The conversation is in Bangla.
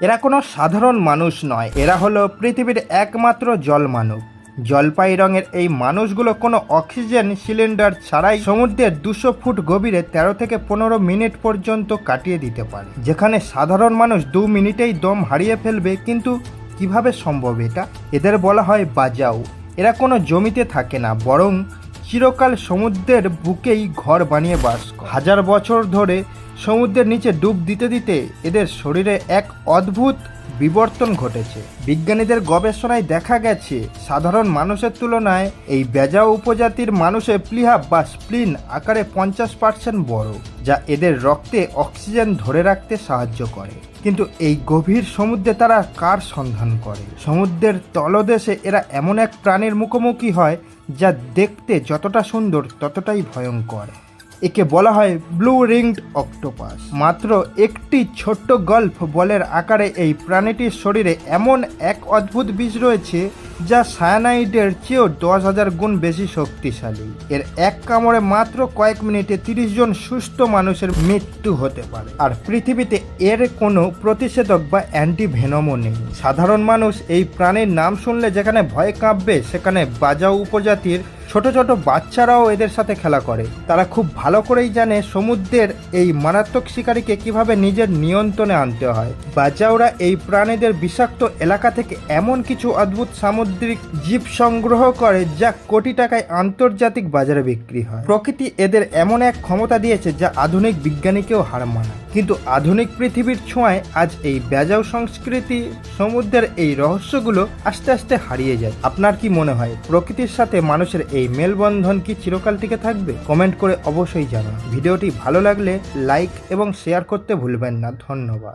এরা কোনো সাধারণ মানুষ নয়, এরা হলো পৃথিবীর একমাত্র জল মানব। জলপাই রঙের এই মানুষগুলো কোনো অক্সিজেন সিলিন্ডার ছাড়াই সমুদ্রের 200 ফুট গভীরে 13 থেকে 15 মিনিট পর্যন্ত কাটিয়ে দিতে পারে, যেখানে সাধারণ মানুষ 2 মিনিটেই দম হারিয়ে ফেলবে। কিন্তু কিভাবে সম্ভব এটা? এদের বলা হয় বাজাও। এরা কোনো জমিতে থাকে না, বরং চিরকাল সমুদ্রের বুকেই ঘর বানিয়ে বাস করে। হাজার বছর ধরে সমুদ্রের নিচে ডুব দিতে দিতে এদের শরীরে এক অদ্ভুত বিবর্তন ঘটেছে। বিজ্ঞানীদের গবেষণায় দেখা গেছে সাধারণ মানুষের তুলনায় এই ব্যাজাও উপজাতির মানুষের প্লিহা বা স্প্লিন আকারে 50% বড়, যা এদের রক্তে অক্সিজেন ধরে রাখতে সাহায্য করে। কিন্তু এই গভীর সমুদ্রে তারা কার সন্ধান করে? সমুদ্রের তলদেশে এরা এমন এক প্রাণীর মুখোমুখি হয় যা দেখতে যতটা সুন্দর ততটাই ভয়ঙ্কর। একে বলা হয় ব্লু রিংড অক্টোপাস। মাত্র একটি ছোট্ট গল্ফ বলের আকারে এই প্রাণীটির শরীরে এমন এক অদ্ভুত বিষ রয়েছে যা সায়ানাইডের চেয়েও 10,000 গুণ বেশি শক্তিশালী। এর এক কামড়ে মাত্র কয়েক মিনিটে 30 জন সুস্থ মানুষের মৃত্যু হতে পারে। আর পৃথিবীতে এর কোনো প্রতিষেধক বা অ্যান্টিভেনমও নেই। সাধারণ মানুষ এই প্রাণীর নাম শুনলে যেখানে ভয় কাঁপবে, সেখানে বাজাও উপজাতির ছোট ছোট বাচ্চারাও এদের সাথে খেলা করে। তারা খুব ভালো করেই জানে সমুদ্রের এই মারাত্মক শিকারীকে কিভাবে নিজের নিয়ন্ত্রণে আনতে হয়। বাজাওরা এই প্রাণীদের বিষাক্ত এলাকা থেকে এমন কিছু অদ্ভুত সামুদ্রিক জীব সংগ্রহ করে যা কোটি টাকায় আন্তর্জাতিক বাজারে বিক্রি হয়। প্রকৃতি এদের এমন এক ক্ষমতা দিয়েছে যা আধুনিক বিজ্ঞানীকেও হার মানায়। কিন্তু আধুনিক পৃথিবীর ছোঁয়ায় আজ এই ব্যাজাও সংস্কৃতি, সমুদ্রের এই রহস্যগুলো আস্তে আস্তে হারিয়ে যায়। আপনার কি মনে হয় প্রকৃতির সাথে মানুষের এই মেলবন্ধন কি চিরকাল টিকে থাকবে? কমেন্ট করে অবশ্যই জানান। ভিডিওটি ভালো লাগলে লাইক এবং শেয়ার করতে ভুলবেন না। ধন্যবাদ।